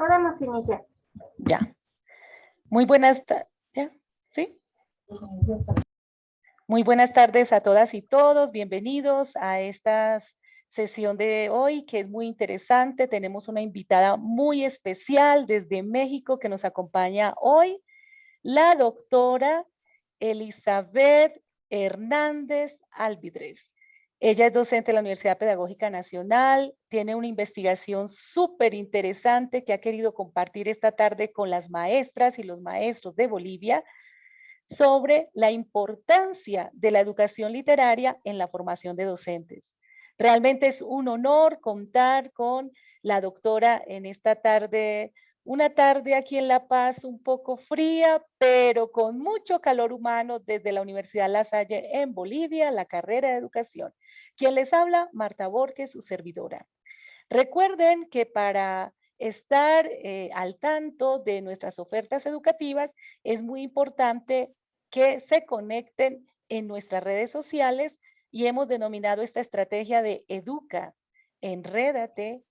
Podemos iniciar. Ya. Muy buenas tardes. ¿Ya? ¿Sí? Muy buenas tardes a todas y todos. Bienvenidos a esta sesión de hoy, que es muy interesante. Tenemos una invitada muy especial desde México que nos acompaña hoy, la doctora Elizabeth Hernández Alvidrez. Ella es docente de la Universidad Pedagógica Nacional, tiene una investigación súper interesante que ha querido compartir esta tarde con las maestras y los maestros de Bolivia sobre la importancia de la educación literaria en la formación de docentes. Realmente es un honor contar con la doctora en esta tarde, una tarde aquí en La Paz un poco fría, pero con mucho calor humano desde la Universidad La Salle en Bolivia, la carrera de educación. Quien les habla, Marta Borges, su servidora. Recuerden que para estar al tanto de nuestras ofertas educativas es muy importante que se conecten en nuestras redes sociales y hemos denominado esta estrategia de educa, enrédate,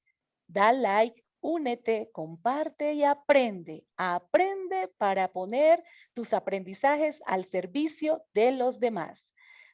da like, únete, comparte y aprende. Aprende para poner tus aprendizajes al servicio de los demás.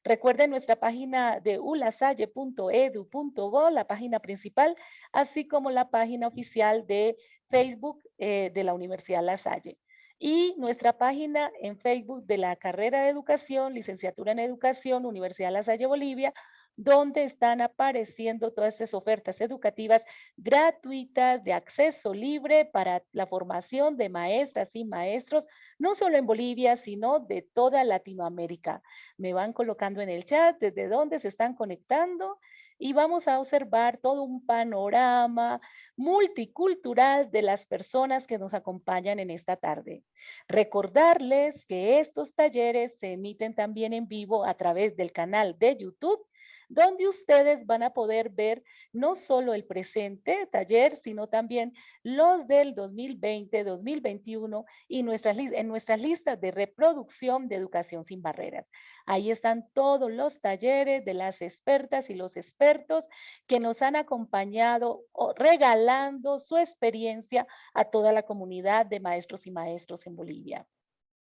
Recuerden nuestra página de ulasalle.edu.bo, la página principal, así como la página oficial de Facebook de la Universidad La Salle. Y nuestra página en Facebook de la carrera de educación, licenciatura en educación, Universidad La Salle Bolivia, donde están apareciendo todas estas ofertas educativas gratuitas de acceso libre para la formación de maestras y maestros, no solo en Bolivia, sino de toda Latinoamérica. Me van colocando en el chat desde dónde se están conectando y vamos a observar todo un panorama multicultural de las personas que nos acompañan en esta tarde. Recordarles que estos talleres se emiten también en vivo a través del canal de YouTube, donde ustedes van a poder ver no solo el presente taller, sino también los del 2020, 2021 y en nuestras listas de reproducción de Educación Sin Barreras. Ahí están todos los talleres de las expertas y los expertos que nos han acompañado regalando su experiencia a toda la comunidad de maestros y maestros en Bolivia.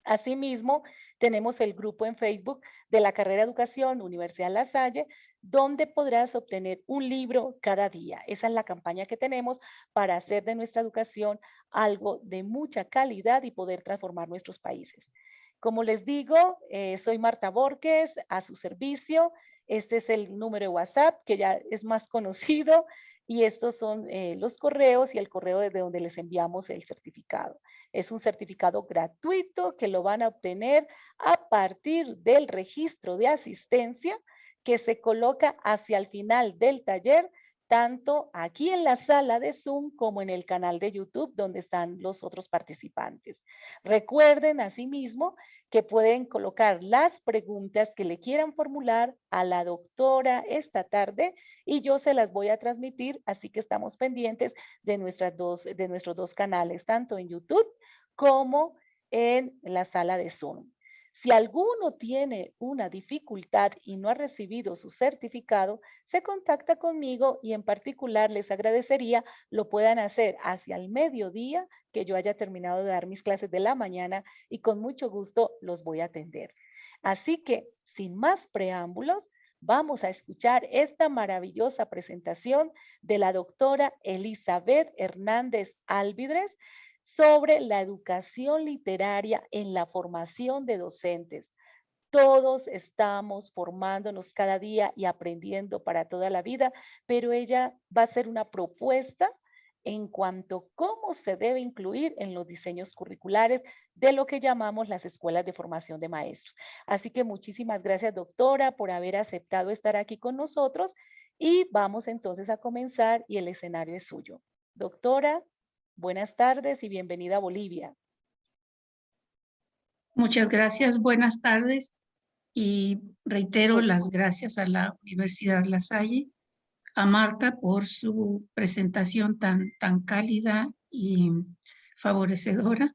Asimismo, tenemos el grupo en Facebook de la carrera de educación Universidad La Salle, donde podrás obtener un libro cada día. Esa es la campaña que tenemos para hacer de nuestra educación algo de mucha calidad y poder transformar nuestros países. Como les digo, soy Marta Borges, a su servicio. Este es el número de WhatsApp, que ya es más conocido, y estos son los correos y el correo desde donde les enviamos el certificado. Es un certificado gratuito que lo van a obtener a partir del registro de asistencia que se coloca hacia el final del taller, tanto aquí en la sala de Zoom como en el canal de YouTube donde están los otros participantes. Recuerden asimismo que pueden colocar las preguntas que le quieran formular a la doctora esta tarde y yo se las voy a transmitir, así que estamos pendientes de nuestros dos canales, tanto en YouTube como en la sala de Zoom. Si alguno tiene una dificultad y no ha recibido su certificado, se contacta conmigo y en particular les agradecería lo puedan hacer hacia el mediodía, que yo haya terminado de dar mis clases de la mañana y con mucho gusto los voy a atender. Así que, sin más preámbulos, vamos a escuchar esta maravillosa presentación de la doctora Elizabeth Hernández Alvidrez sobre la educación literaria en la formación de docentes. Todos estamos formándonos cada día y aprendiendo para toda la vida, pero ella va a hacer una propuesta en cuanto a cómo se debe incluir en los diseños curriculares de lo que llamamos las escuelas de formación de maestros. Así que muchísimas gracias, doctora, por haber aceptado estar aquí con nosotros y vamos entonces a comenzar y el escenario es suyo. Doctora, buenas tardes y bienvenida a Bolivia. Muchas gracias, buenas tardes y reitero las gracias a la Universidad La Salle, a Marta por su presentación tan cálida y favorecedora.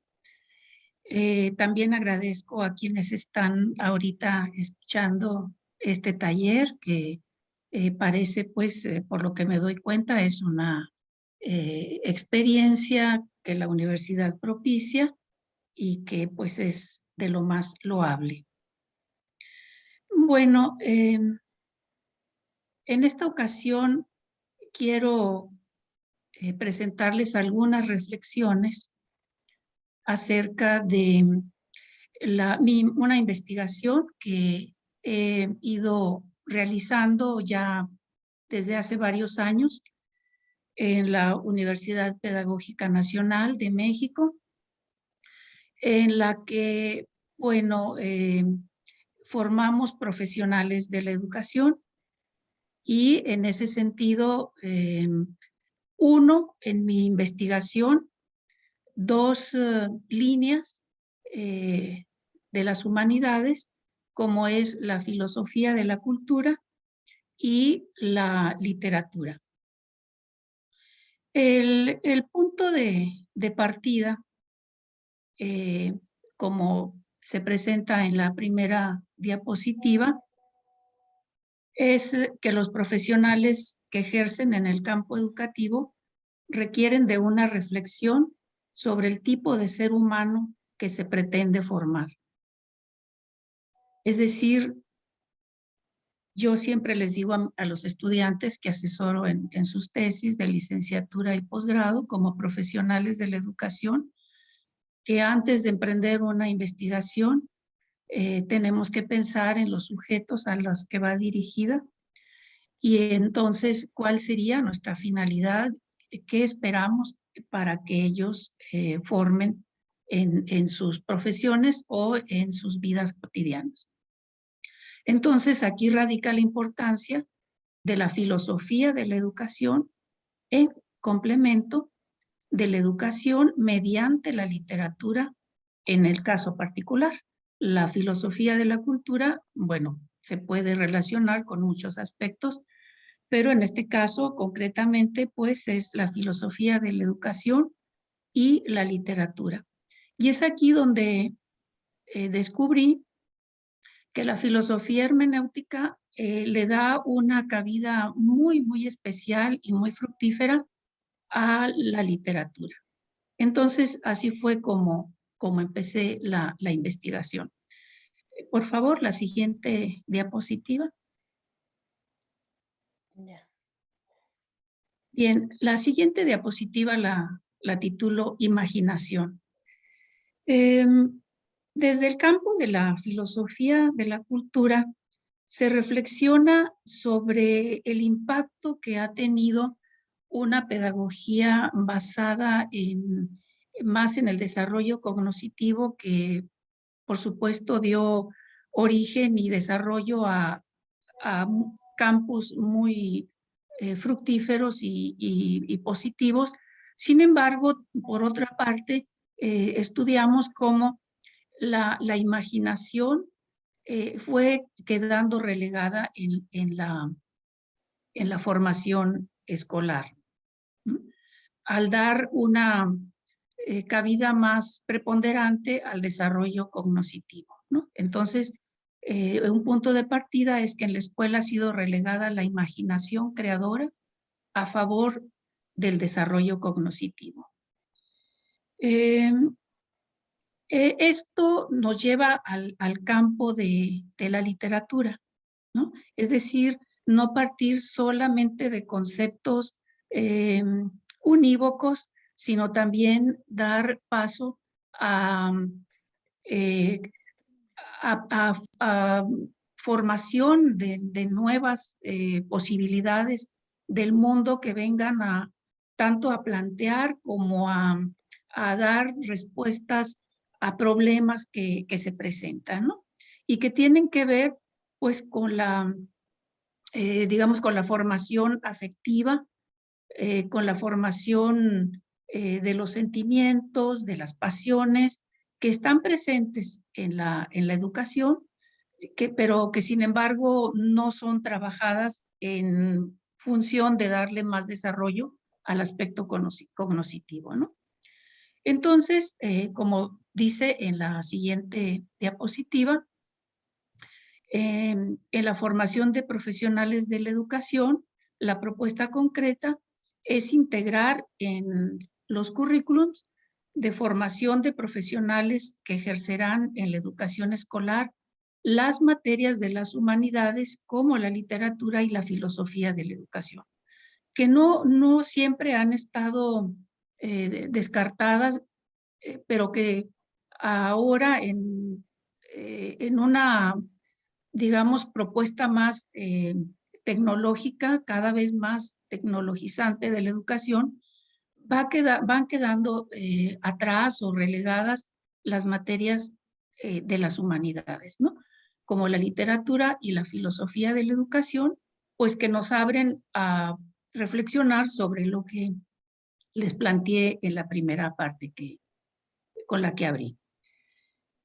También agradezco a quienes están ahorita escuchando este taller que parece, pues, por lo que me doy cuenta, es una experiencia que la universidad propicia y que pues es de lo más loable. Bueno, en esta ocasión quiero presentarles algunas reflexiones acerca de una investigación que he ido realizando ya desde hace varios años en la Universidad Pedagógica Nacional de México, en la que, bueno, formamos profesionales de la educación y en ese sentido, uno, en mi investigación, dos líneas de las humanidades, como es la filosofía de la cultura y la literatura. El punto de partida, como se presenta en la primera diapositiva, es que los profesionales que ejercen en el campo educativo requieren de una reflexión sobre el tipo de ser humano que se pretende formar. Es decir, yo siempre les digo a los estudiantes que asesoro en sus tesis de licenciatura y posgrado como profesionales de la educación, que antes de emprender una investigación tenemos que pensar en los sujetos a los que va dirigida y entonces cuál sería nuestra finalidad, qué esperamos para que ellos formen en sus profesiones o en sus vidas cotidianas. Entonces, aquí radica la importancia de la filosofía de la educación en complemento de la educación mediante la literatura, en el caso particular. La filosofía de la cultura, bueno, se puede relacionar con muchos aspectos, pero en este caso, concretamente, pues es la filosofía de la educación y la literatura. Y es aquí donde descubrí que la filosofía hermenéutica le da una cabida muy, muy especial y muy fructífera a la literatura. Entonces, así fue como empecé la investigación. Por favor, la siguiente diapositiva. Ya. Bien, la siguiente diapositiva la titulo Imaginación. Desde el campo de la filosofía de la cultura, se reflexiona sobre el impacto que ha tenido una pedagogía basada más en el desarrollo cognitivo que, por supuesto, dio origen y desarrollo a campos muy fructíferos y positivos. Sin embargo, por otra parte, estudiamos cómo la imaginación fue quedando relegada en la formación escolar, ¿no? Al dar una cabida más preponderante al desarrollo cognitivo, ¿no? Entonces, un punto de partida es que en la escuela ha sido relegada la imaginación creadora a favor del desarrollo cognitivo. Esto nos lleva al campo de la literatura, ¿no? Es decir, no partir solamente de conceptos unívocos, sino también dar paso a, a formación de nuevas posibilidades del mundo que vengan tanto a plantear como a dar respuestas a problemas que se presentan, ¿no? Y que tienen que ver pues con digamos, con la formación afectiva, con la formación de los sentimientos, de las pasiones que están presentes en la educación, pero que sin embargo no son trabajadas en función de darle más desarrollo al aspecto cognitivo, ¿no? Entonces, como dice en la siguiente diapositiva, en la formación de profesionales de la educación, la propuesta concreta es integrar en los currículums de formación de profesionales que ejercerán en la educación escolar las materias de las humanidades como la literatura y la filosofía de la educación, que no siempre han estado descartadas, pero que ahora en una, digamos, propuesta más tecnológica, cada vez más tecnologizante de la educación, van quedando atrás o relegadas las materias de las humanidades, ¿no? Como la literatura y la filosofía de la educación, pues que nos abren a reflexionar sobre lo que les planteé en la primera parte con la que abrí.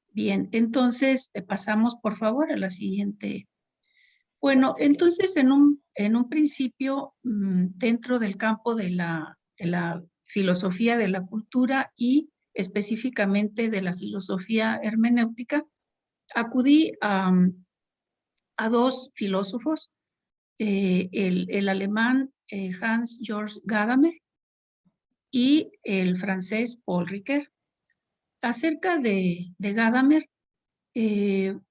Bien, entonces pasamos por favor a la siguiente. Bueno, entonces en un principio, dentro del campo de la filosofía de la cultura y específicamente de la filosofía hermenéutica, acudí a dos filósofos, el alemán Hans-Georg Gadamer y el francés Paul Ricoeur. Acerca de Gadamer,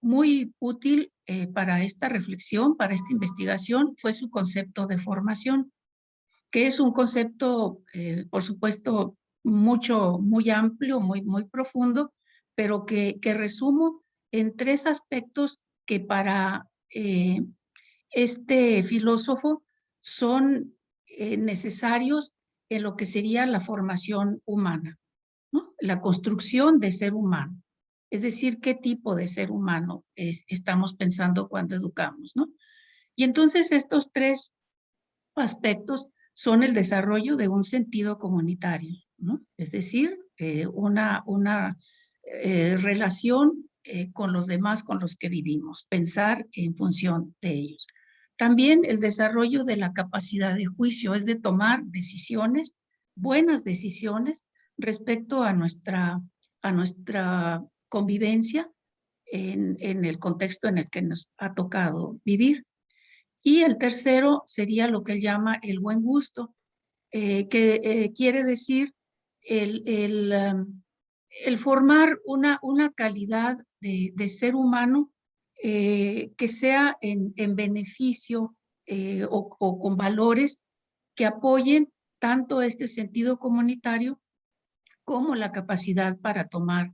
muy útil para esta reflexión, para esta investigación, fue su concepto de formación, que es un concepto, por supuesto, muy amplio, muy profundo, pero que resumo en tres aspectos que para este filósofo son necesarios en lo que sería la formación humana, ¿no? La construcción de ser humano. Es decir, qué tipo de ser humano estamos pensando cuando educamos, ¿no? Y entonces estos tres aspectos son el desarrollo de un sentido comunitario, ¿no? Es decir, una relación con los demás con los que vivimos, pensar en función de ellos. También el desarrollo de la capacidad de juicio, es de tomar decisiones, buenas decisiones, respecto a nuestra convivencia en el contexto en el que nos ha tocado vivir. Y el tercero sería lo que él llama el buen gusto, que quiere decir el formar una calidad de ser humano que sea en beneficio o con valores que apoyen tanto este sentido comunitario como la capacidad para tomar,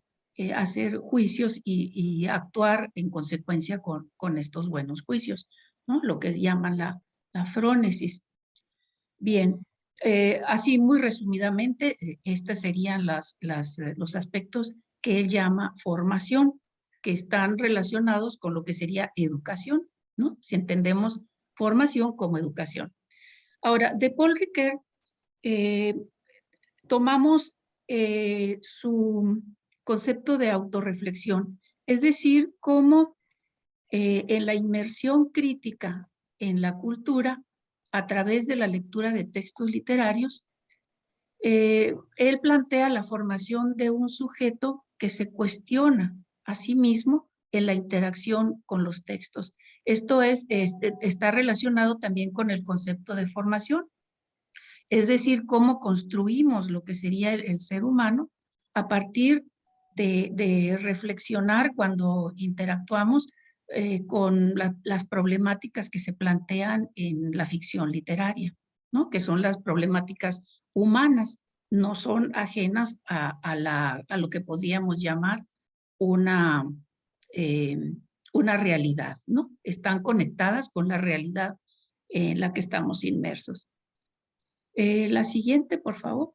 hacer juicios y actuar en consecuencia con estos buenos juicios, ¿no? Lo que llaman la frónesis. Bien, así muy resumidamente, estos serían los aspectos que él llama formación, que están relacionados con lo que sería educación, ¿no? Si entendemos formación como educación. Ahora, de Paul Ricoeur, tomamos su concepto de autorreflexión, es decir, cómo en la inmersión crítica en la cultura, a través de la lectura de textos literarios, él plantea la formación de un sujeto que se cuestiona a sí mismo en la interacción con los textos. Esto está relacionado también con el concepto de formación, es decir, cómo construimos lo que sería el ser humano a partir de reflexionar cuando interactuamos con las problemáticas que se plantean en la ficción literaria, ¿no? Que son las problemáticas humanas, no son ajenas a lo que podríamos llamar una, eh, una realidad, ¿no? Están conectadas con la realidad en la que estamos inmersos. La siguiente, por favor.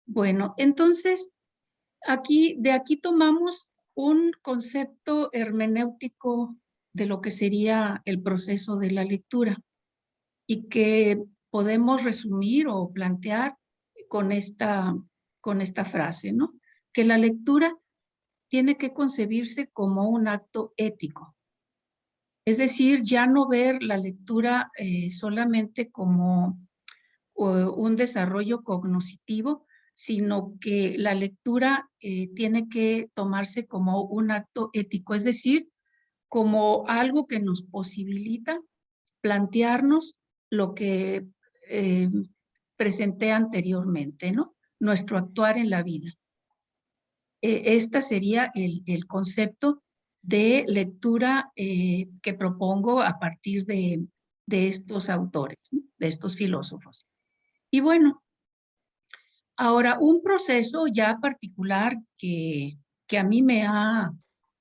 Bueno, entonces, de aquí tomamos un concepto hermenéutico de lo que sería el proceso de la lectura y que podemos resumir o plantear con esta frase, ¿no? Que la lectura tiene que concebirse como un acto ético. Es decir, ya no ver la lectura solamente como un desarrollo cognoscitivo, sino que la lectura tiene que tomarse como un acto ético, es decir, como algo que nos posibilita plantearnos lo que presenté anteriormente, ¿no? Nuestro actuar en la vida. Este sería el concepto de lectura que propongo a partir de estos autores, ¿no? De estos filósofos. Y bueno, ahora un proceso ya particular que a mí me ha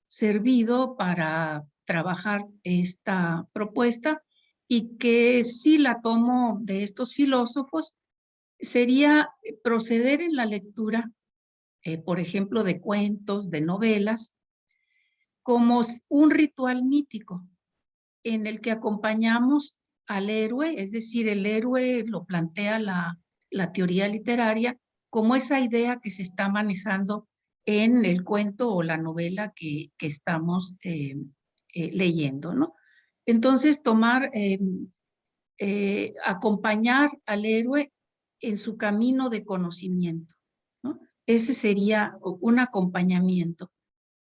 servido para trabajar esta propuesta y que sí la tomo de estos filósofos, sería proceder en la lectura, por ejemplo, de cuentos, de novelas, como un ritual mítico en el que acompañamos al héroe, es decir, el héroe lo plantea la teoría literaria como esa idea que se está manejando en el cuento o la novela que estamos leyendo, ¿no? Entonces, acompañar al héroe en su camino de conocimiento, ¿no? Ese sería un acompañamiento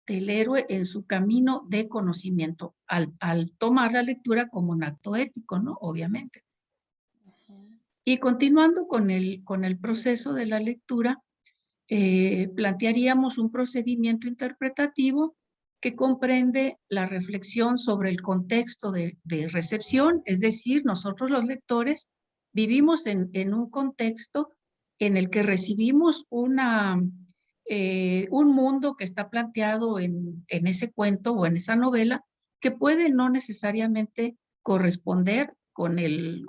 del héroe en su camino de conocimiento, al tomar la lectura como un acto ético, ¿no? Obviamente. Y continuando con el proceso de la lectura, plantearíamos un procedimiento interpretativo que comprende la reflexión sobre el contexto de recepción, es decir, nosotros los lectores vivimos en un contexto en el que recibimos un mundo que está planteado en ese cuento o en esa novela, que puede no necesariamente corresponder con el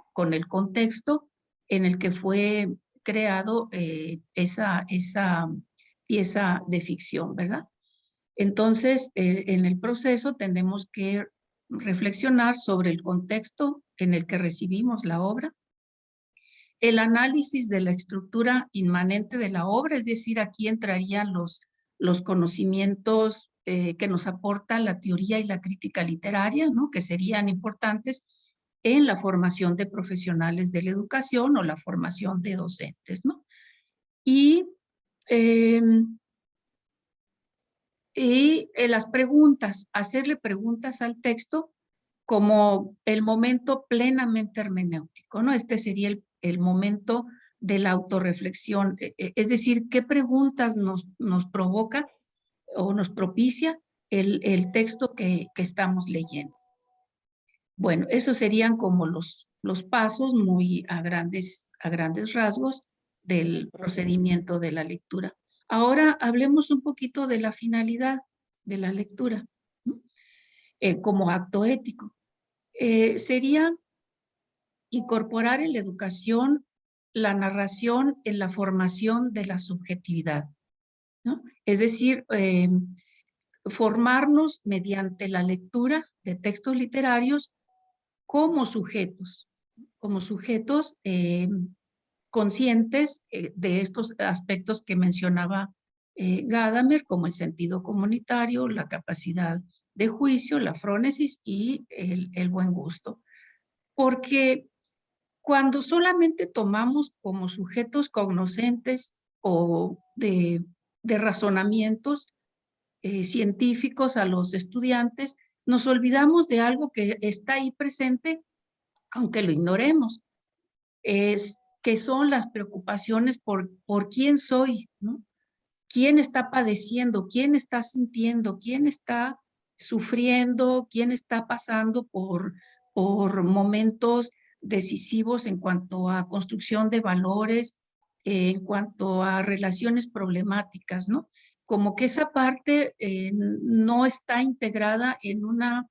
contexto en el que fue creado esa pieza de ficción, ¿verdad? Entonces, en el proceso tenemos que reflexionar sobre el contexto en el que recibimos la obra, el análisis de la estructura inmanente de la obra, es decir, aquí entrarían los conocimientos que nos aporta la teoría y la crítica literaria, ¿no? Que serían importantes en la formación de profesionales de la educación o la formación de docentes, ¿no? Y las preguntas, hacerle preguntas al texto como el momento plenamente hermenéutico, ¿no? Este sería el momento de la autorreflexión, es decir, qué preguntas nos provoca o nos propicia el texto que estamos leyendo. Bueno, esos serían como los pasos muy a grandes rasgos del procedimiento de la lectura. Ahora hablemos un poquito de la finalidad de la lectura, ¿no? Como acto ético. Sería incorporar en la educación la narración en la formación de la subjetividad, ¿no? Es decir, formarnos mediante la lectura de textos literarios como sujetos conscientes de estos aspectos que mencionaba Gadamer, como el sentido comunitario, la capacidad de juicio, la frónesis y el buen gusto. Porque cuando solamente tomamos como sujetos cognoscentes o de razonamientos científicos a los estudiantes, nos olvidamos de algo que está ahí presente, aunque lo ignoremos, que son las preocupaciones por quién soy, ¿no? ¿Quién está padeciendo? ¿Quién está sintiendo? ¿Quién está sufriendo? ¿Quién está pasando por momentos decisivos en cuanto a construcción de valores, en cuanto a relaciones problemáticas, ¿no? Como que esa parte no está integrada en una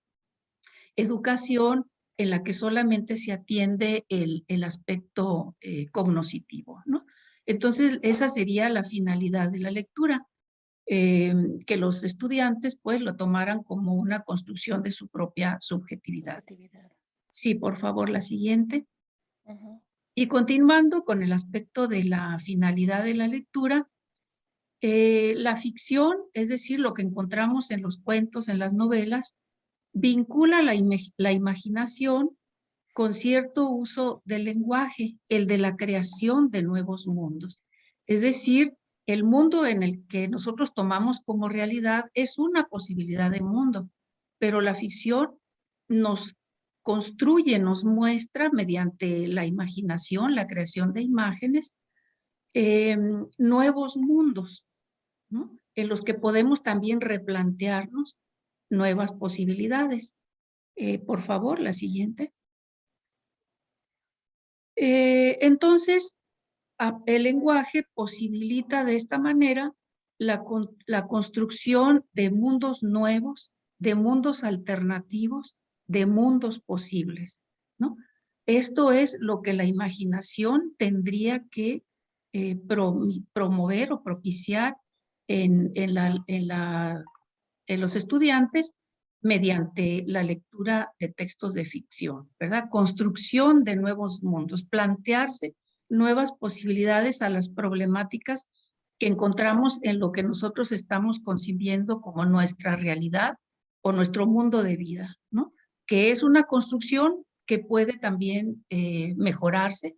educación en la que solamente se atiende el aspecto cognoscitivo, ¿no? Entonces, esa sería la finalidad de la lectura, que los estudiantes pues lo tomaran como una construcción de su propia subjetividad. Sí, por favor, la siguiente. Y continuando con el aspecto de la finalidad de la lectura, la ficción, es decir, lo que encontramos en los cuentos, en las novelas, vincula la imaginación con cierto uso del lenguaje, el de la creación de nuevos mundos. Es decir, el mundo en el que nosotros tomamos como realidad es una posibilidad de mundo, pero la ficción nos construye, nos muestra mediante la imaginación, la creación de imágenes, nuevos mundos, ¿no? En los que podemos también replantearnos nuevas posibilidades. Por favor, la siguiente. Entonces, el lenguaje posibilita de esta manera la construcción de mundos nuevos, de mundos alternativos, de mundos posibles, ¿no? Esto es lo que la imaginación tendría que promover o propiciar en los estudiantes mediante la lectura de textos de ficción, ¿verdad? Construcción de nuevos mundos, plantearse nuevas posibilidades a las problemáticas que encontramos en lo que nosotros estamos concibiendo como nuestra realidad o nuestro mundo de vida, ¿no? Que es una construcción que puede también mejorarse,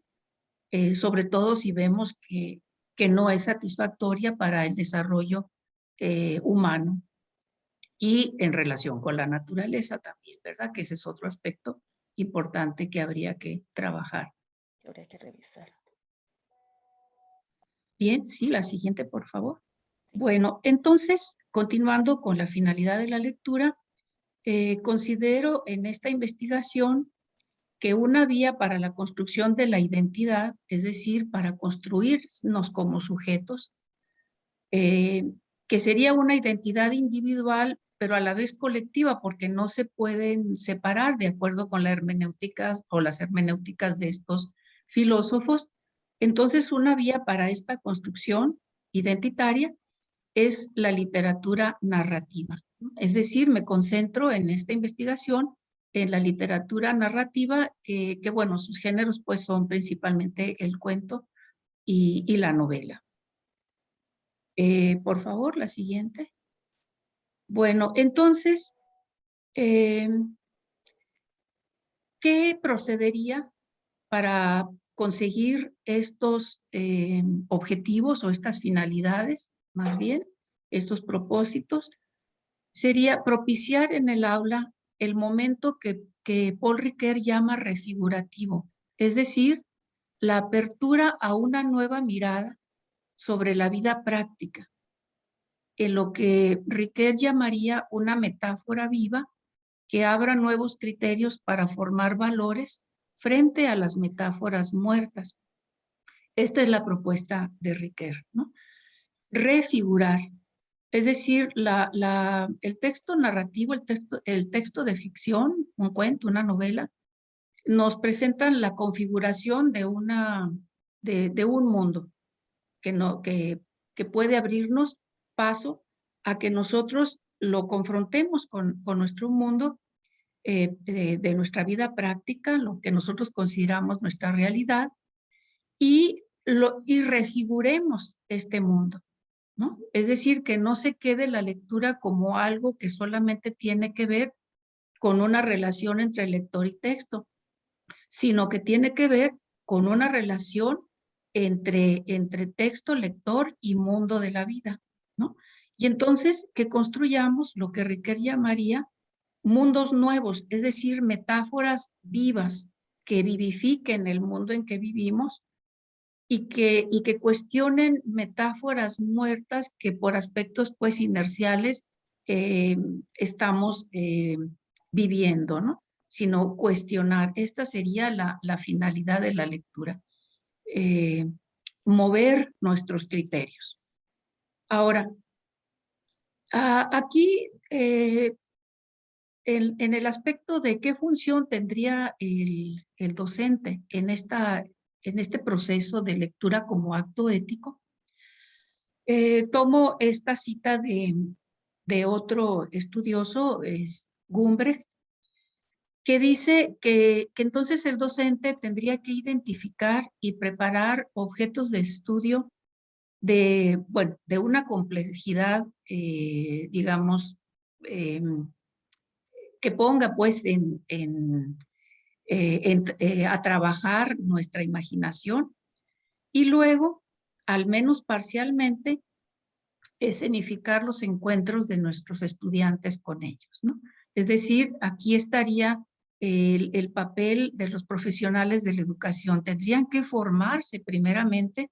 sobre todo si vemos que no es satisfactoria para el desarrollo humano. Y en relación con la naturaleza también, ¿verdad? Que ese es otro aspecto importante que habría que trabajar. Habría que revisar. Bien, sí, la siguiente, por favor. Bueno, entonces, continuando con la finalidad de la lectura, considero en esta investigación que una vía para la construcción de la identidad, es decir, para construirnos como sujetos, que sería una identidad individual, pero a la vez colectiva, porque no se pueden separar de acuerdo con la hermenéutica o las hermenéuticas de estos filósofos. Entonces, una vía para esta construcción identitaria es la literatura narrativa. Es decir, me concentro en esta investigación en la literatura narrativa, que bueno, sus géneros pues son principalmente el cuento y la novela. Por favor, la siguiente. Bueno, entonces, ¿qué procedería para conseguir estos objetivos o estas finalidades, más bien, estos propósitos? Sería propiciar en el aula el momento que Paul Ricoeur llama refigurativo, es decir, la apertura a una nueva mirada sobre la vida práctica, en lo que Ricoeur llamaría una metáfora viva que abra nuevos criterios para formar valores frente a las metáforas muertas. Esta es la propuesta de Ricoeur, ¿no? Refigurar, es decir, el texto narrativo, el texto de ficción, un cuento, una novela, nos presentan la configuración de un mundo que puede abrirnos paso a que nosotros lo confrontemos con nuestro mundo de nuestra vida práctica, lo que nosotros consideramos nuestra realidad, y refiguremos este mundo, ¿no? Es decir, que no se quede la lectura como algo que solamente tiene que ver con una relación entre lector y texto, sino que tiene que ver con una relación entre texto, lector y mundo de la vida, ¿no? Y entonces que construyamos lo que Ricoeur llamaría mundos nuevos, es decir, metáforas vivas que vivifiquen el mundo en que vivimos y que cuestionen metáforas muertas que por aspectos pues inerciales estamos viviendo, ¿no? Sino cuestionar. Esta sería la finalidad de la lectura. Mover nuestros criterios. Ahora, aquí en el aspecto de qué función tendría el docente en este proceso de lectura como acto ético, tomo esta cita de otro estudioso, es Gumbrecht, que dice que entonces el docente tendría que identificar y preparar objetos de estudio de una complejidad, digamos, que ponga pues a trabajar nuestra imaginación y luego, al menos parcialmente, escenificar los encuentros de nuestros estudiantes con ellos, ¿no? Es decir, aquí estaría el papel de los profesionales de la educación. Tendrían que formarse primeramente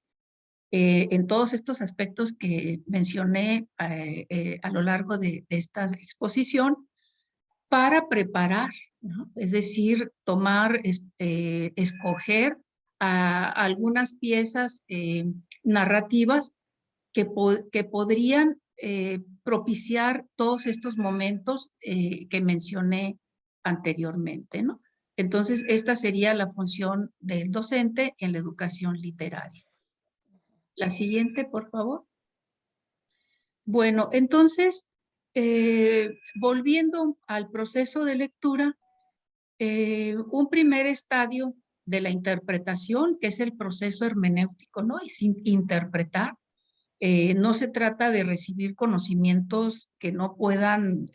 en todos estos aspectos que mencioné a lo largo de esta exposición para preparar, ¿no? Es decir, tomar, escoger algunas piezas narrativas que podrían propiciar todos estos momentos que mencioné anteriormente, ¿no? Entonces, esta sería la función del docente en la educación literaria. La siguiente, por favor. Bueno, entonces, volviendo al proceso de lectura, un primer estadio de la interpretación, que es el proceso hermenéutico, ¿no? Es interpretar. No se trata de recibir conocimientos que no puedan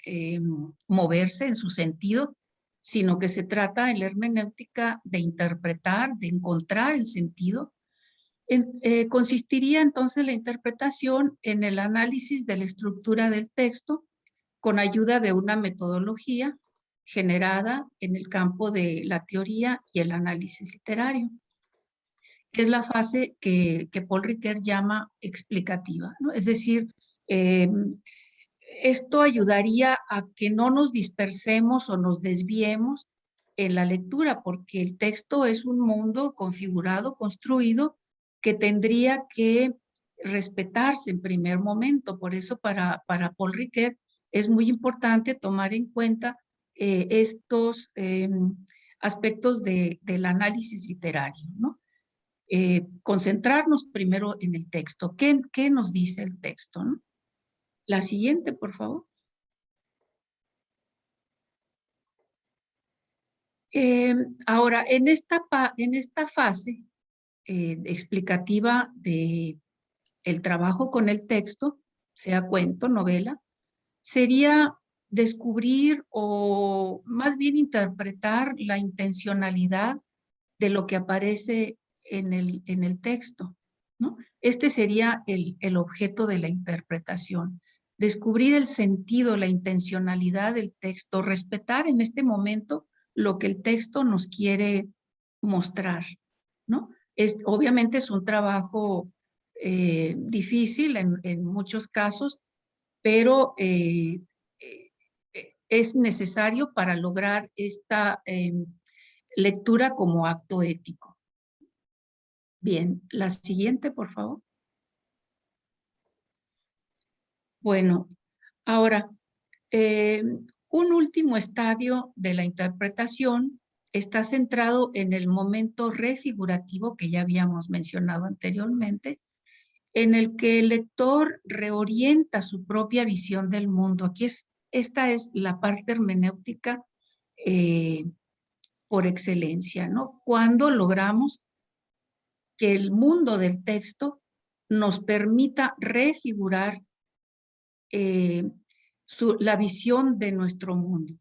moverse en su sentido, sino que se trata en la hermenéutica de interpretar, de encontrar el sentido. Consistiría entonces la interpretación en el análisis de la estructura del texto con ayuda de una metodología generada en el campo de la teoría y el análisis literario. Es la fase que Paul Ricoeur llama explicativa, ¿no? Es decir, esto ayudaría a que no nos dispersemos o nos desviemos en la lectura, porque el texto es un mundo configurado, construido, que tendría que respetarse en primer momento. Por eso para Paul Ricoeur es muy importante tomar en cuenta estos aspectos del análisis literario, ¿no? Concentrarnos primero en el texto. ¿Qué nos dice el texto, ¿no? La siguiente, por favor. Ahora, en esta fase explicativa de el trabajo con el texto, sea cuento, novela, sería descubrir o más bien interpretar la intencionalidad de lo que aparece en el texto, ¿no? Este sería el objeto de la interpretación. Descubrir el sentido, la intencionalidad del texto, respetar en este momento lo que el texto nos quiere mostrar, ¿no? Obviamente es un trabajo difícil en muchos casos, pero es necesario para lograr esta lectura como acto ético. Bien, la siguiente, por favor. Bueno, ahora, un último estadio de la interpretación está centrado en el momento refigurativo que ya habíamos mencionado anteriormente, en el que el lector reorienta su propia visión del mundo. Esta es la parte hermenéutica por excelencia, ¿no? Cuando logramos que el mundo del texto nos permita refigurar la visión de nuestro mundo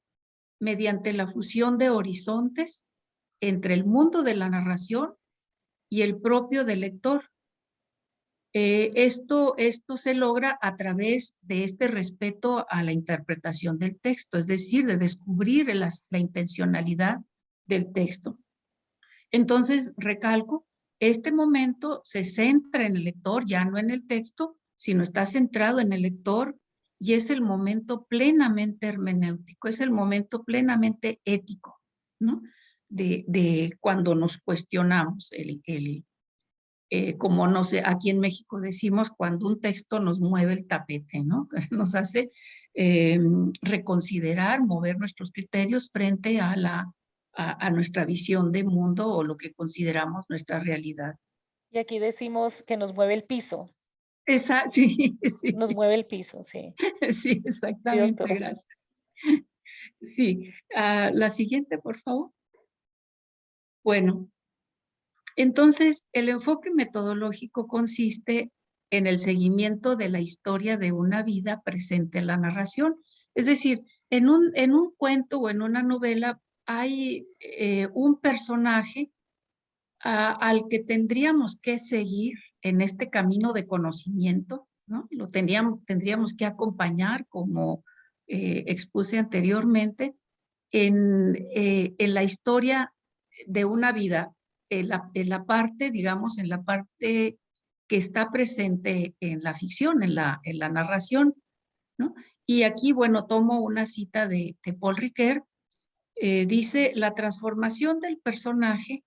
mediante la fusión de horizontes entre el mundo de la narración y el propio del lector. Esto se logra a través de este respeto a la interpretación del texto, es decir, de descubrir la intencionalidad del texto. Entonces, recalco, este momento se centra en el lector, ya no en el texto, sino está centrado en el lector y es el momento plenamente hermenéutico, es el momento plenamente ético, ¿no? De cuando nos cuestionamos como no sé, aquí en México decimos cuando un texto nos mueve el tapete, ¿no? Nos hace reconsiderar, mover nuestros criterios frente a nuestra visión de mundo o lo que consideramos nuestra realidad. Y aquí decimos que nos mueve el piso. Sí, sí. Nos mueve el piso, sí. Sí, Sí, exactamente, doctora. gracias. Sí, la siguiente, por favor. Bueno, entonces el enfoque metodológico consiste en el seguimiento de la historia de una vida presente en la narración. Es decir, en un cuento o en una novela hay un personaje al que tendríamos que seguir en este camino de conocimiento, ¿no? Lo tendríamos que acompañar, como expuse anteriormente, en la historia de una vida, en la parte, digamos, en la parte que está presente en la ficción, en la narración, ¿no? Y aquí, bueno, tomo una cita de Paul Ricoeur, dice, la transformación del personaje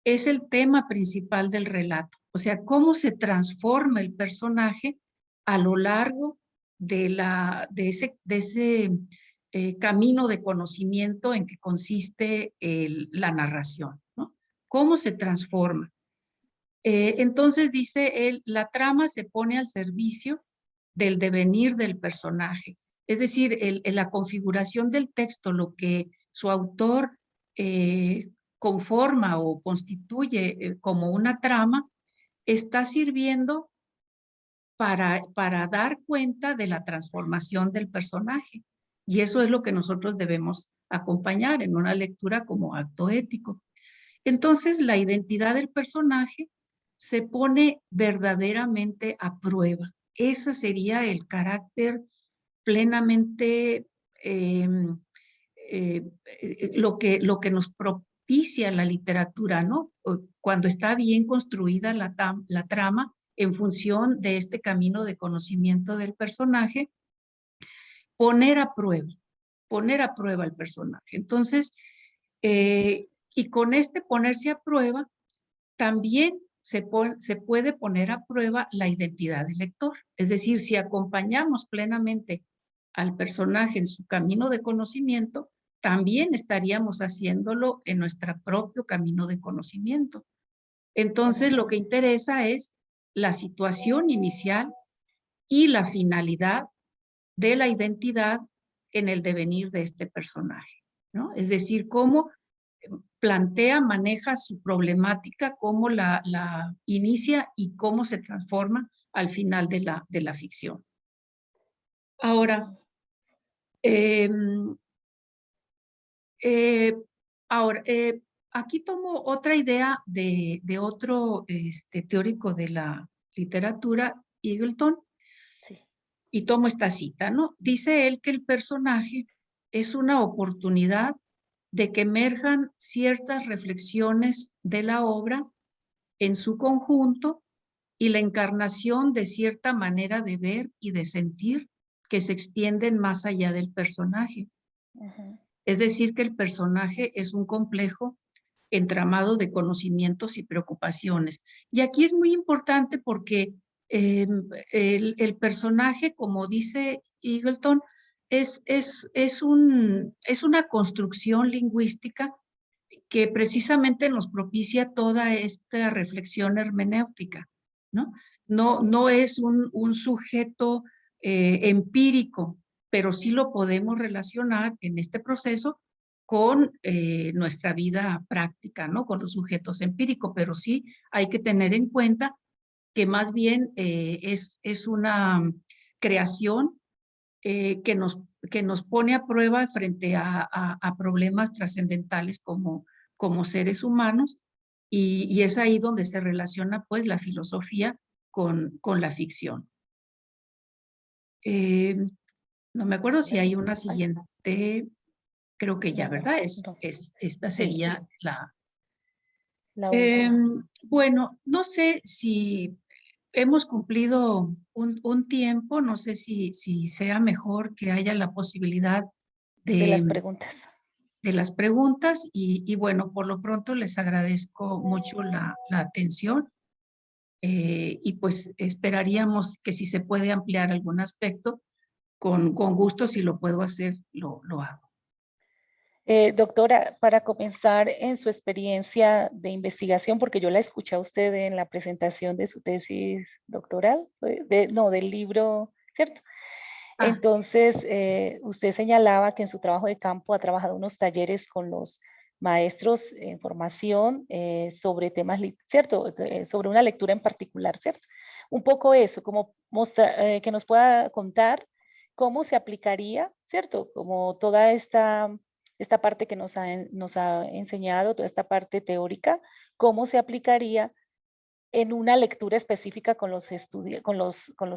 es el tema principal del relato, o sea, cómo se transforma el personaje a lo largo de ese camino de conocimiento en que consiste la narración, ¿no? ¿Cómo se transforma? Entonces dice él, la trama se pone al servicio del devenir del personaje, es decir, la configuración del texto, lo que su autor conforma o constituye como una trama, está sirviendo para dar cuenta de la transformación del personaje. Y eso es lo que nosotros debemos acompañar en una lectura como acto ético. Entonces, la identidad del personaje se pone verdaderamente a prueba. Ese sería el carácter plenamente lo que nos propicia la literatura, ¿no? Cuando está bien construida la trama en función de este camino de conocimiento del personaje, poner a prueba el personaje. Entonces, y con este ponerse a prueba, también se puede poner a prueba la identidad del lector. Es decir, si acompañamos plenamente al personaje en su camino de conocimiento, también estaríamos haciéndolo en nuestro propio camino de conocimiento. Entonces, lo que interesa es la situación inicial y la finalidad de la identidad en el devenir de este personaje, ¿no? Es decir, cómo plantea, maneja su problemática, cómo la inicia y cómo se transforma al final de la ficción. Ahora, eh, eh, ahora aquí tomo otra idea de otro teórico de la literatura, Eagleton, Sí. y tomo esta cita, ¿no? Dice él que el personaje es una oportunidad de que emerjan ciertas reflexiones de la obra en su conjunto y la encarnación de cierta manera de ver y de sentir que se extienden más allá del personaje. Es decir, que el personaje es un complejo entramado de conocimientos y preocupaciones. Y aquí es muy importante porque el personaje, como dice Eagleton, es una construcción lingüística que precisamente nos propicia toda esta reflexión hermenéutica, ¿no? No es un sujeto empírico, pero sí lo podemos relacionar en este proceso con nuestra vida práctica, ¿no? Con los sujetos empíricos, pero sí hay que tener en cuenta que más bien es una creación que nos pone a prueba frente a problemas trascendentales como seres humanos, y es ahí donde se relaciona pues la filosofía con la ficción. No me acuerdo si hay una siguiente, creo que ya, ¿verdad? Esta sería Sí, la... la última. Bueno, no sé si hemos cumplido un tiempo, no sé si sea mejor que haya la posibilidad De las de preguntas. las preguntas y bueno, por lo pronto les agradezco mucho la atención y pues esperaríamos que si se puede ampliar algún aspecto, con gusto, si lo puedo hacer, lo hago. Doctora, para comenzar en su experiencia de investigación, porque yo la escuché a usted en la presentación de su tesis doctoral, no, del libro, ¿cierto? Ah, Entonces, usted señalaba que en su trabajo de campo ha trabajado unos talleres con los maestros en formación sobre temas, ¿cierto? Sobre una lectura en particular, ¿cierto? Un poco eso, como que nos pueda contar cómo se aplicaría, ¿cierto? Como toda esta parte que nos ha enseñado, toda esta parte teórica, cómo se aplicaría en una lectura específica con los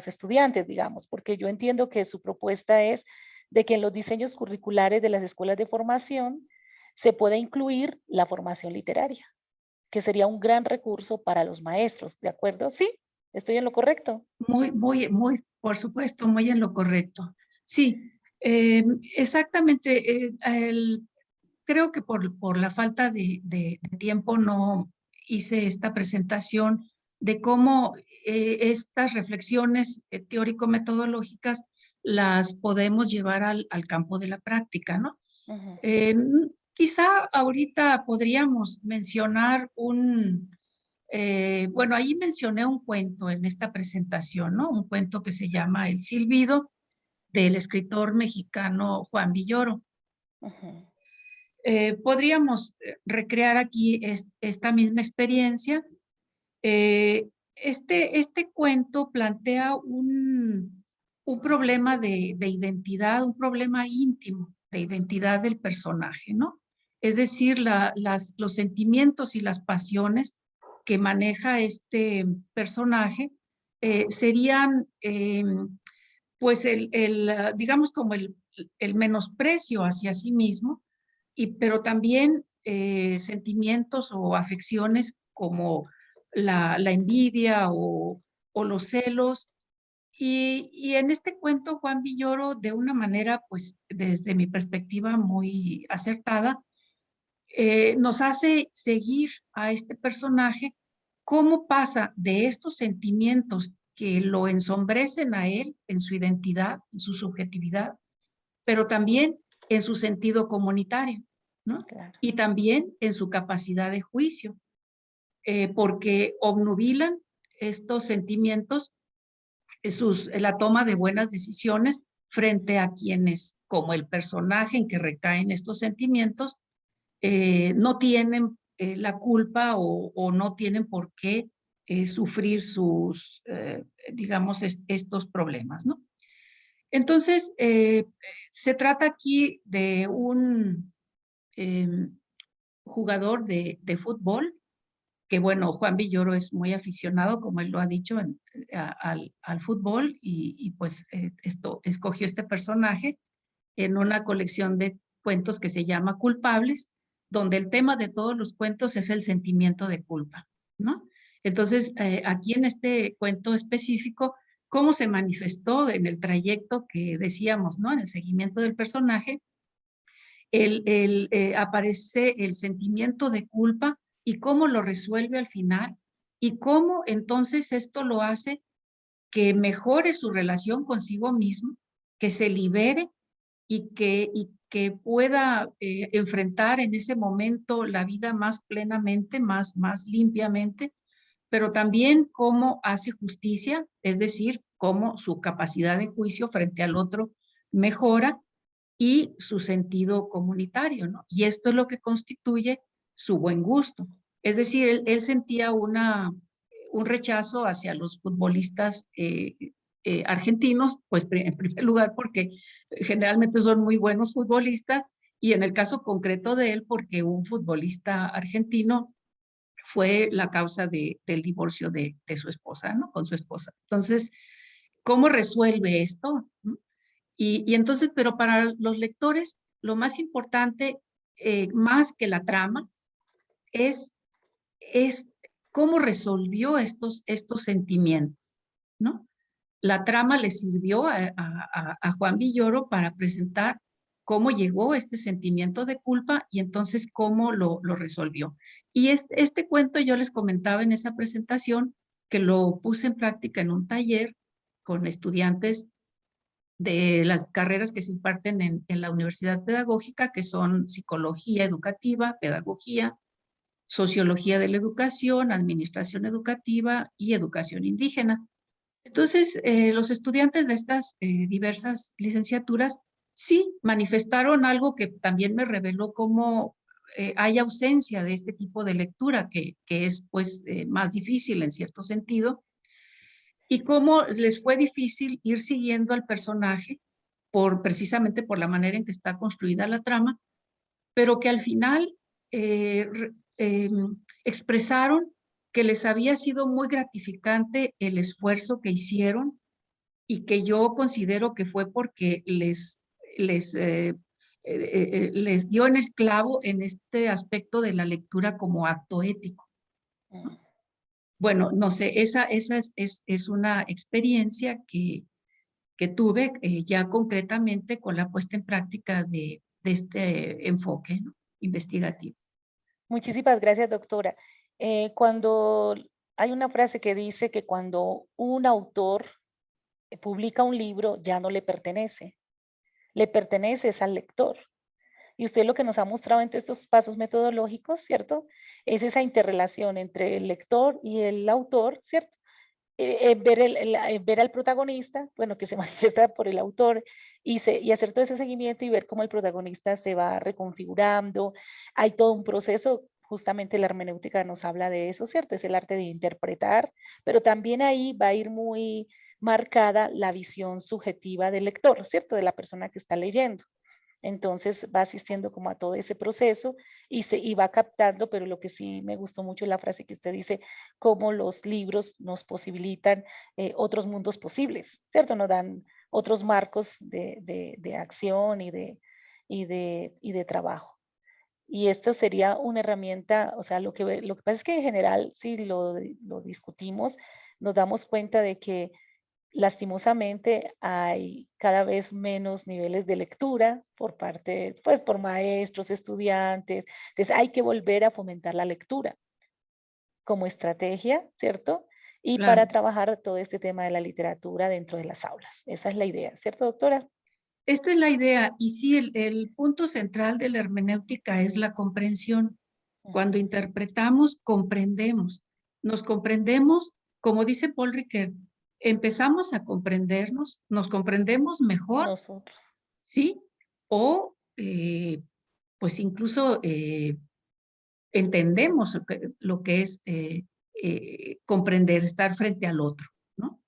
estudiantes, digamos, porque yo entiendo que su propuesta es de que en los diseños curriculares de las escuelas de formación se pueda incluir la formación literaria, que sería un gran recurso para los maestros, ¿de acuerdo? ¿Sí? ¿Estoy en lo correcto? Por supuesto, muy en lo correcto. Sí, exactamente. Creo que por la falta de tiempo no hice esta presentación de cómo estas reflexiones teórico-metodológicas las podemos llevar al campo de la práctica, ¿no? Ujú. Quizá ahorita podríamos mencionar bueno, ahí mencioné un cuento en esta presentación, ¿no? Un cuento que se llama El Silbido, del escritor mexicano Juan Villoro. Ujú. Podríamos recrear aquí esta misma experiencia. Este cuento plantea un problema de identidad, un problema íntimo de identidad del personaje, ¿no? Es decir, los sentimientos y las pasiones que maneja este personaje serían, pues, digamos, como el menosprecio hacia sí mismo, pero también sentimientos o afecciones como la envidia o los celos. Y en este cuento, Juan Villoro, de una manera, pues, desde mi perspectiva muy acertada, nos hace seguir a este personaje, cómo pasa de estos sentimientos que lo ensombrecen a él en su identidad, en su subjetividad, pero también en su sentido comunitario, ¿no? Claro. Y también en su capacidad de juicio, porque obnubilan estos sentimientos, la toma de buenas decisiones frente a quienes, como el personaje en que recaen estos sentimientos, no tienen la culpa o no tienen por qué sufrir digamos, estos problemas, ¿no? Entonces, se trata aquí de un jugador de fútbol, que bueno, Juan Villoro es muy aficionado, como él lo ha dicho, al fútbol y pues escogió este personaje en una colección de cuentos que se llama Culpables, donde el tema de todos los cuentos es el sentimiento de culpa, ¿no? Entonces, aquí en este cuento específico, cómo se manifestó en el trayecto que decíamos, ¿no? En el seguimiento del personaje, aparece el sentimiento de culpa y cómo lo resuelve al final y cómo entonces esto lo hace que mejore su relación consigo mismo, que se libere y que pueda enfrentar en ese momento la vida más plenamente, más limpiamente, pero también cómo hace justicia, es decir, cómo su capacidad de juicio frente al otro mejora y su sentido comunitario, ¿no? Y esto es lo que constituye su buen gusto. Es decir, él sentía un rechazo hacia los futbolistas argentinos, pues en primer lugar porque generalmente son muy buenos futbolistas y en el caso concreto de él porque un futbolista argentino fue la causa del divorcio de su esposa, ¿no? Con su esposa. Entonces, ¿cómo resuelve esto? Y entonces, pero para los lectores, lo más importante, más que la trama, es, es cómo resolvió estos sentimientos, ¿no? La trama le sirvió a Juan Villoro para presentar cómo llegó este sentimiento de culpa y entonces cómo lo resolvió. Y este cuento yo les comentaba en esa presentación que lo puse en práctica en un taller con estudiantes de las carreras que se imparten en la Universidad Pedagógica, que son psicología educativa, pedagogía, sociología de la educación, administración educativa y educación indígena. Entonces, los estudiantes de estas diversas licenciaturas sí manifestaron algo que también me reveló cómo hay ausencia de este tipo de lectura, que es pues más difícil en cierto sentido, y cómo les fue difícil ir siguiendo al personaje precisamente por la manera en que está construida la trama, pero que al final eh, eh, expresaron que les había sido muy gratificante el esfuerzo que hicieron y que yo considero que fue porque les les, les dio en el clavo en este aspecto de la lectura como acto ético. Mm. Bueno, no sé, esa es una experiencia que tuve ya concretamente con la puesta en práctica de este enfoque, ¿no?, investigativo. Muchísimas gracias, doctora. Cuando hay una frase que dice que cuando un autor publica un libro, ya no le pertenece es al lector. Y usted lo que nos ha mostrado entre estos pasos metodológicos, ¿cierto? Es esa interrelación entre el lector y el autor, ¿cierto? Ver, ver al protagonista, bueno, que se manifiesta por el autor y hacer todo ese seguimiento y ver cómo el protagonista se va reconfigurando. Hay todo un proceso, justamente la hermenéutica nos habla de eso, ¿cierto? Es el arte de interpretar, pero también ahí va a ir muy marcada la visión subjetiva del lector, ¿cierto? De la persona que está leyendo. Entonces va asistiendo como a todo ese proceso y va captando, pero lo que sí me gustó mucho es la frase que usted dice, cómo los libros nos posibilitan otros mundos posibles, ¿cierto? Nos dan otros marcos de acción y de trabajo. Y esto sería una herramienta, o sea, lo que pasa es que en general, si lo discutimos, nos damos cuenta de que lastimosamente hay cada vez menos niveles de lectura por parte, pues por maestros, estudiantes. Entonces hay que volver a fomentar la lectura como estrategia, ¿cierto? Y para Claro. trabajar todo este tema de la literatura dentro de las aulas. Esa es la idea, ¿cierto, doctora? Esta es la idea, y sí, el punto central de la hermenéutica es la comprensión. Ujú. Cuando interpretamos, comprendemos. Nos comprendemos, como dice Paul Ricoeur, empezamos a comprendernos, nos comprendemos mejor, Nosotros. ¿sí? O, pues incluso entendemos lo que es comprender, estar frente al otro, ¿no?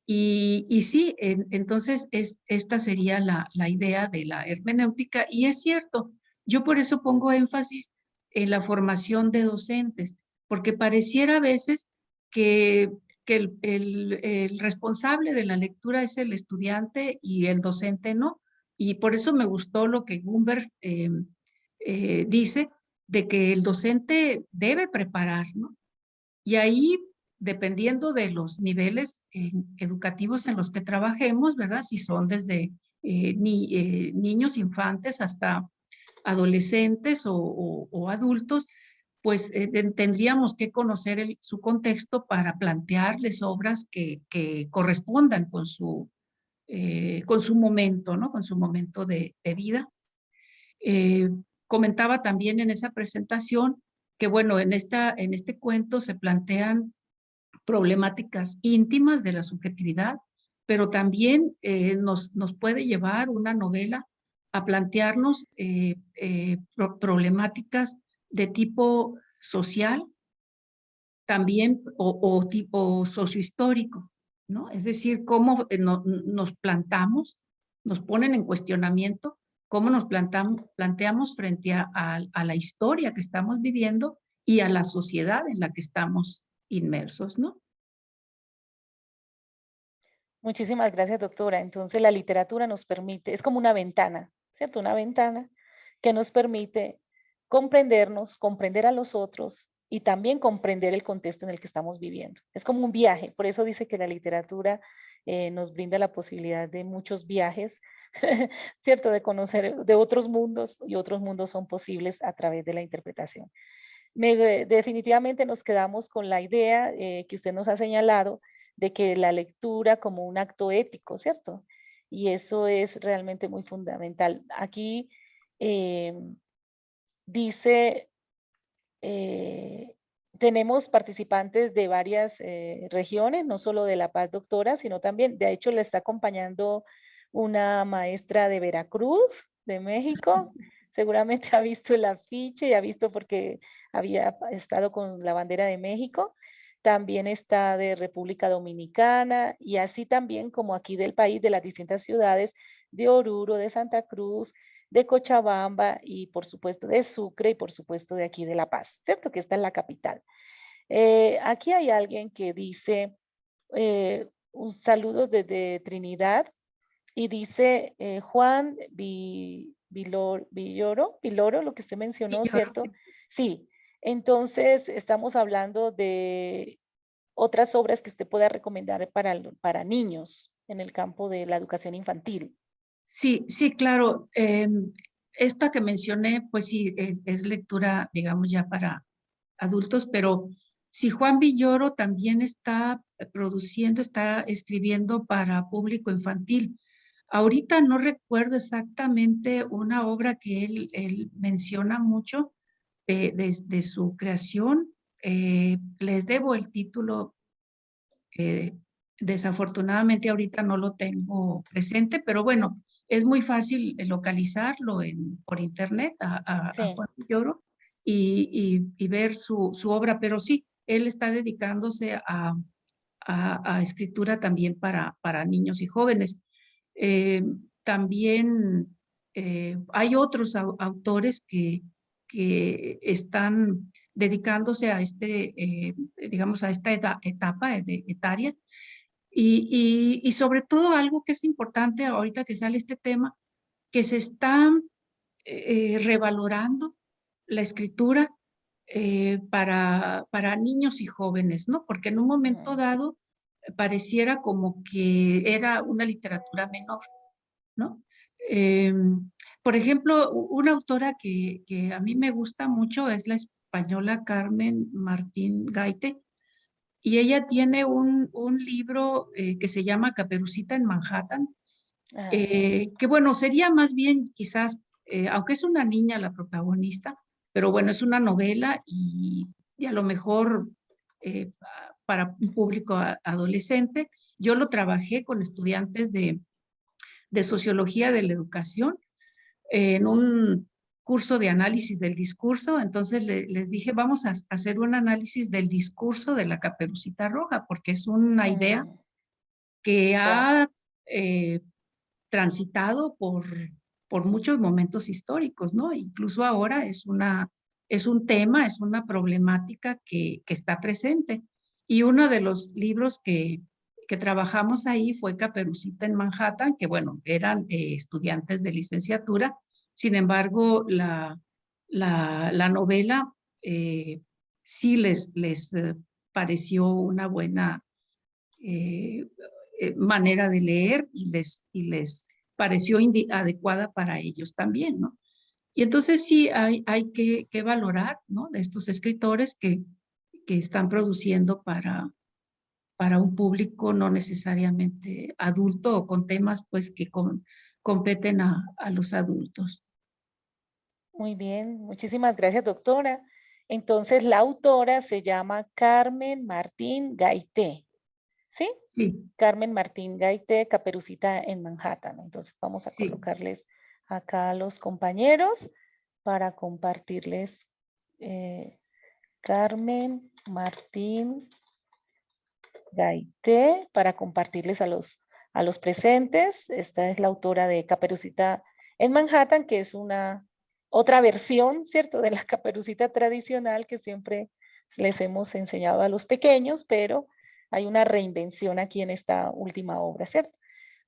Y sí, entonces esta sería la idea de la hermenéutica, y es cierto, yo por eso pongo énfasis en la formación de docentes, porque pareciera a veces que, que el responsable de la lectura es el estudiante y el docente no, y por eso me gustó lo que Gumbert dice, de que el docente debe preparar, ¿no? Y ahí, dependiendo de los niveles educativos en los que trabajemos, ¿verdad? Si son desde niños, infantes, hasta adolescentes o adultos, pues tendríamos que conocer su contexto para plantearles obras que correspondan con su momento, ¿no? Con su momento de vida. Eh, Comentaba también en esa presentación que, bueno, en este cuento se plantean problemáticas íntimas de la subjetividad, pero también nos puede llevar una novela a plantearnos problemáticas de tipo social, también o tipo sociohistórico, ¿no? Es decir, cómo nos plantamos, nos ponen en cuestionamiento, cómo nos planteamos frente a la historia que estamos viviendo y a la sociedad en la que estamos inmersos, ¿no? Muchísimas gracias, doctora. Entonces, la literatura nos permite, es como una ventana, ¿cierto? Una ventana que nos permite comprendernos, comprender a los otros y también comprender el contexto en el que estamos viviendo. Es como un viaje, por eso dice que la literatura nos brinda la posibilidad de muchos viajes, ¿cierto? De conocer de otros mundos y otros mundos son posibles a través de la interpretación. Definitivamente nos quedamos con la idea que usted nos ha señalado de que la lectura como un acto ético, ¿cierto? Y eso es realmente muy fundamental. Aquí eh, dice, eh, tenemos participantes de varias regiones, no solo de La Paz, doctora, sino también, de hecho, le está acompañando una maestra de Veracruz, de México. Seguramente ha visto el afiche y ha visto porque había estado con la bandera de México. También está de República Dominicana y así también como aquí del país, de las distintas ciudades de Oruro, de Santa Cruz, de Cochabamba y por supuesto de Sucre y por supuesto de aquí de La Paz, ¿cierto? Que está en la capital. Aquí hay alguien que dice un saludo desde Trinidad. Y dice Juan Villoro, lo que usted Y mencionó, yo ¿cierto? Sí. Entonces, estamos hablando de otras obras que usted pueda recomendar para niños en el campo de la educación infantil. sí, sí, claro. Esta que mencioné, pues sí, es lectura, digamos, ya para adultos, pero si Juan Villoro también está produciendo, está escribiendo para público infantil. Ahorita no recuerdo exactamente una obra que él menciona mucho de su creación. Les debo el título. eh, Desafortunadamente ahorita no lo tengo presente, pero bueno, es muy fácil localizarlo por internet a Sí. Juan Villoro y ver su obra, pero sí, él está dedicándose a escritura también para niños y jóvenes. Eh, También hay otros autores que están dedicándose a digamos, a esta etapa etaria. Y sobre todo algo que es importante ahorita que sale este tema, que se está revalorando la escritura para niños y jóvenes, ¿no? Porque en un momento Ujú. dado pareciera como que era una literatura menor, ¿no? Eh, por ejemplo, una autora que a mí me gusta mucho es la española Carmen Martín Gaite, y ella tiene un libro que se llama Caperucita en Manhattan, Ah, que bueno, sería más bien quizás, aunque es una niña la protagonista, pero bueno, es una novela y a lo mejor para un público adolescente. Yo lo trabajé con estudiantes de sociología de la educación en un curso de análisis del discurso. Entonces les dije, vamos a hacer un análisis del discurso de la Caperucita Roja, porque es una idea mm, que ya. ha transitado por muchos momentos históricos, ¿no? Incluso ahora es un tema, es una problemática que está presente. Y uno de los libros que trabajamos ahí fue Caperucita en Manhattan, que bueno, eran estudiantes de licenciatura. Sin embargo, la novela eh, sí les pareció una buena eh, manera de leer y les pareció adecuada para ellos también, ¿no? Y entonces sí hay que valorar, ¿no? De estos escritores que están produciendo para un público no necesariamente adulto o con temas pues que competen a los adultos. Muy bien, muchísimas gracias, doctora. Entonces, la autora se llama Carmen Martín Gaité, ¿sí? Sí, Carmen Martín Gaité, Caperucita en Manhattan. Entonces, vamos a sí, colocarles acá a los compañeros para compartirles Carmen Martín Gaité, para compartirles a los presentes. Esta es la autora de Caperucita en Manhattan, que es una otra versión, ¿cierto?, de la Caperucita tradicional que siempre les hemos enseñado a los pequeños, pero hay una reinvención aquí en esta última obra, ¿cierto?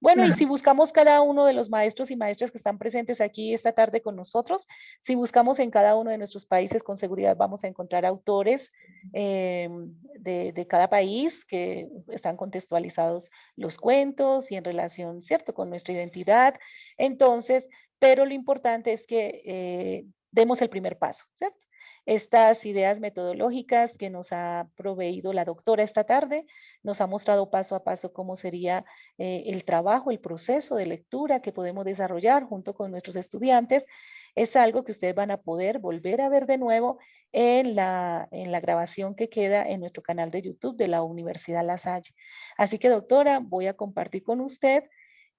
Bueno, y si claro. buscamos cada uno de los maestros y maestras que están presentes aquí esta tarde con nosotros, si buscamos en cada uno de nuestros países, con seguridad vamos a encontrar autores de cada país que están contextualizados los cuentos y en relación, ¿cierto?, con nuestra identidad. Entonces, pero lo importante es que demos el primer paso, ¿cierto? Estas ideas metodológicas que nos ha proveído la doctora esta tarde, nos ha mostrado paso a paso cómo sería el trabajo, el proceso de lectura que podemos desarrollar junto con nuestros estudiantes. Es algo que ustedes van a poder volver a ver de nuevo en la grabación que queda en nuestro canal de YouTube de la Universidad La Salle. Así que, doctora, voy a compartir con usted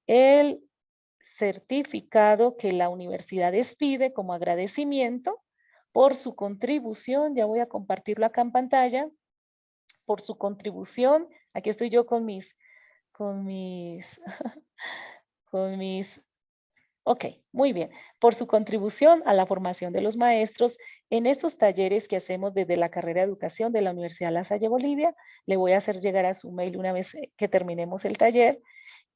el certificado que la universidad expide como agradecimiento por su contribución. Ya voy a compartirlo acá en pantalla. Por su contribución. Aquí estoy yo con mis, con mis Ok, muy bien. Por su contribución a la formación de los maestros en estos talleres que hacemos desde la carrera de educación de la Universidad La Salle Bolivia, le voy a hacer llegar a su mail una vez que terminemos el taller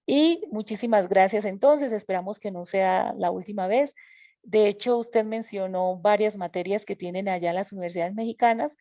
Y muchísimas gracias entonces, esperamos que no sea la última vez. De hecho, usted mencionó varias materias que tienen allá en las universidades mexicanas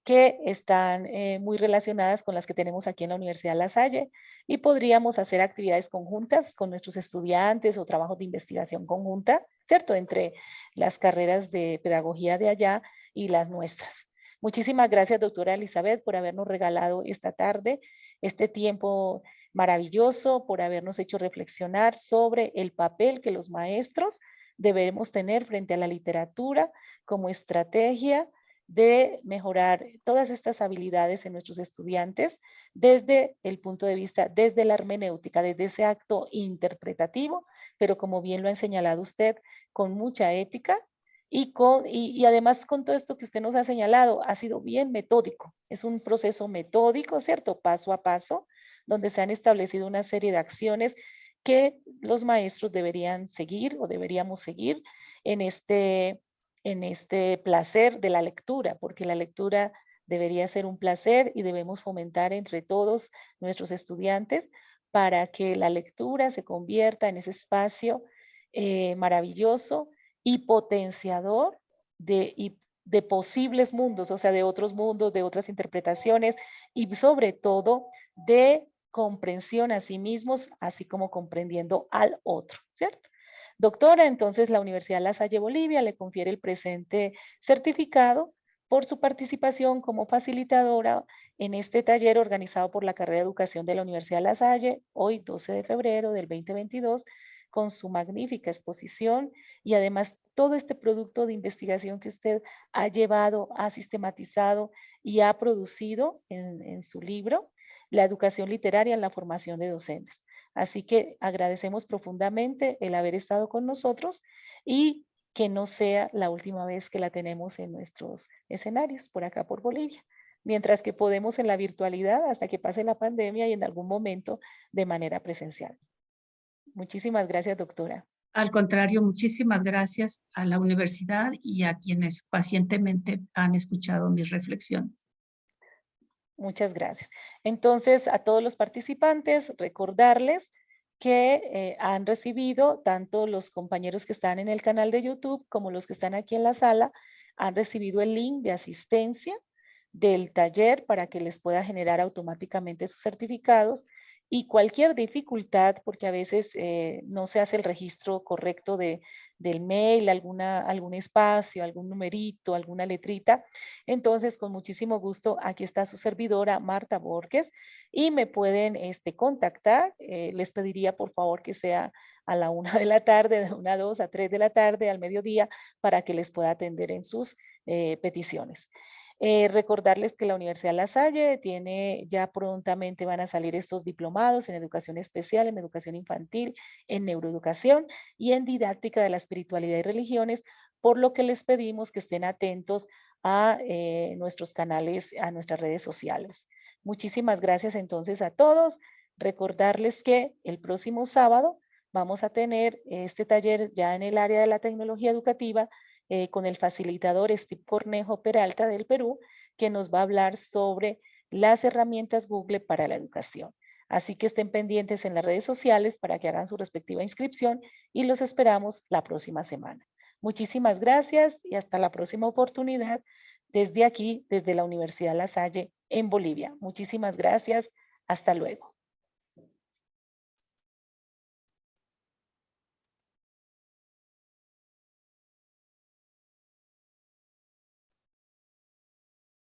que están muy relacionadas con las que tenemos aquí en la Universidad La Salle y podríamos hacer actividades conjuntas con nuestros estudiantes o trabajos de investigación conjunta, ¿cierto? Entre las carreras de pedagogía de allá y las nuestras. Muchísimas gracias, doctora Elizabeth, por habernos regalado esta tarde, este tiempo maravilloso, por habernos hecho reflexionar sobre el papel que los maestros debemos tener frente a la literatura como estrategia de mejorar todas estas habilidades en nuestros estudiantes desde el punto de vista, desde la hermenéutica, desde ese acto interpretativo, pero como bien lo ha señalado usted, con mucha ética y además con todo esto que usted nos ha señalado, ha sido bien metódico. Es un proceso metódico, ¿cierto? Paso a paso, donde se han establecido una serie de acciones que los maestros deberían seguir o deberíamos seguir en este placer de la lectura, porque la lectura debería ser un placer y debemos fomentar entre todos nuestros estudiantes para que la lectura se convierta en ese espacio maravilloso y potenciador de posibles mundos, o sea, de otros mundos, de otras interpretaciones y sobre todo de comprensión a sí mismos, así como comprendiendo al otro, ¿cierto? Doctora, entonces la Universidad La Salle Bolivia le confiere el presente certificado por su participación como facilitadora en este taller organizado por la carrera de educación de la Universidad La Salle, hoy 12 de febrero del 2022, con su magnífica exposición y además todo este producto de investigación que usted ha llevado, ha sistematizado y ha producido en su libro, La educación literaria en la formación de docentes. Así que agradecemos profundamente el haber estado con nosotros y que no sea la última vez que la tenemos en nuestros escenarios por acá por Bolivia, mientras que podemos en la virtualidad hasta que pase la pandemia y en algún momento de manera presencial. Muchísimas gracias, doctora. Al contrario, muchísimas gracias a la universidad y a quienes pacientemente han escuchado mis reflexiones. Muchas gracias. Entonces, a todos los participantes, recordarles que han recibido, tanto los compañeros que están en el canal de YouTube como los que están aquí en la sala, han recibido el link de asistencia del taller para que les pueda generar automáticamente sus certificados y cualquier dificultad, porque a veces no se hace el registro correcto del mail, algún espacio, algún numerito, alguna letrita. Entonces, con muchísimo gusto, aquí está su servidora, Marta Borges, y me pueden contactar. Les pediría, por favor, que sea a la 1 de la tarde, de 1 a 2, a 3 de la tarde, al mediodía, para que les pueda atender en sus peticiones. Recordarles que la Universidad La Salle tiene, ya prontamente van a salir estos diplomados en educación especial, en educación infantil, en neuroeducación y en didáctica de la espiritualidad y religiones, por lo que les pedimos que estén atentos a nuestros canales, a nuestras redes sociales. Muchísimas gracias entonces a todos. Recordarles que el próximo sábado vamos a tener este taller ya en el área de la tecnología educativa con el facilitador Steve Cornejo Peralta del Perú, que nos va a hablar sobre las herramientas Google para la educación. Así que estén pendientes en las redes sociales para que hagan su respectiva inscripción y los esperamos la próxima semana. Muchísimas gracias y hasta la próxima oportunidad desde aquí, desde la Universidad La Salle en Bolivia. Muchísimas gracias. Hasta luego.